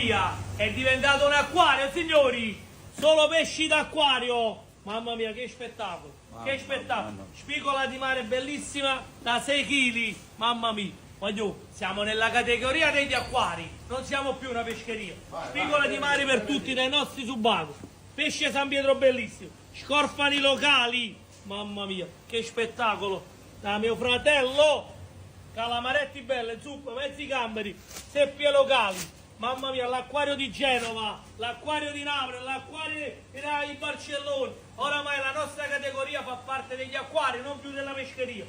mia, è diventato un acquario, signori! Solo pesci d'acquario! Mamma mia, che spettacolo! Che spettacolo! Spigola di mare bellissima da 6 kg! Mamma mia! Voglio, siamo nella categoria degli acquari, non siamo più una pescheria. Spigola di mare per tutti dai nostri subacquei. Pesce San Pietro bellissimo. Scorfani locali! Mamma mia, che spettacolo! Da mio fratello! Calamaretti belle, zuppe, mezzi gamberi, seppie locali. Mamma mia, l'acquario di Genova, l'acquario di Napoli, l'acquario di Barcellona. Oramai la nostra categoria fa parte degli acquari, non più della pescheria.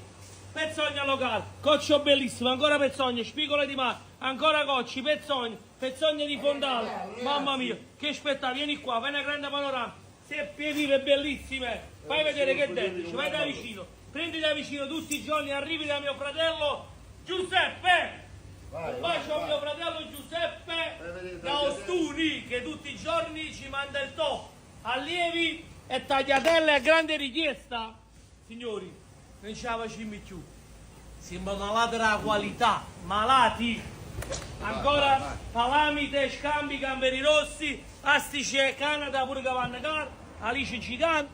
Pezzogna locale, coccio bellissimo, ancora pezzogne, spigole di mare, ancora cocci, pezzogne di fondale. Mamma mia, che spettacolo, vieni qua, fai una grande panorama. Seppie vive bellissime, fai vedere che dentro, vai da vicino. Prendi da vicino tutti i giorni, arrivi da mio fratello Giuseppe. Un bacio a mio fratello Giuseppe da Ostuni, che tutti i giorni ci manda il top. Allievi e tagliatelle a grande richiesta. Signori, non ce la facciamo più. Siamo malati della qualità, malati. Ancora palamite, scambi, gamberi rossi, astice, Canada, pure cavanna car, alice gigante.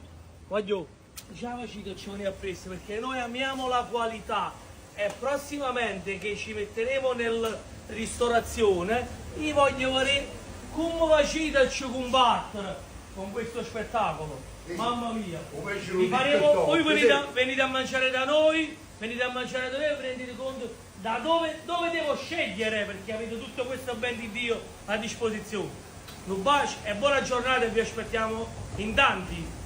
Voglio, diciamoci che ci viene appresso perché noi amiamo la qualità. E prossimamente che ci metteremo nella ristorazione, io voglio vedere come facete a combattere con questo spettacolo. Mamma mia, voi venite a mangiare da noi, prendete conto da dove devo scegliere perché avete tutto questo ben di Dio a disposizione. Un bacio e buona giornata e vi aspettiamo in tanti.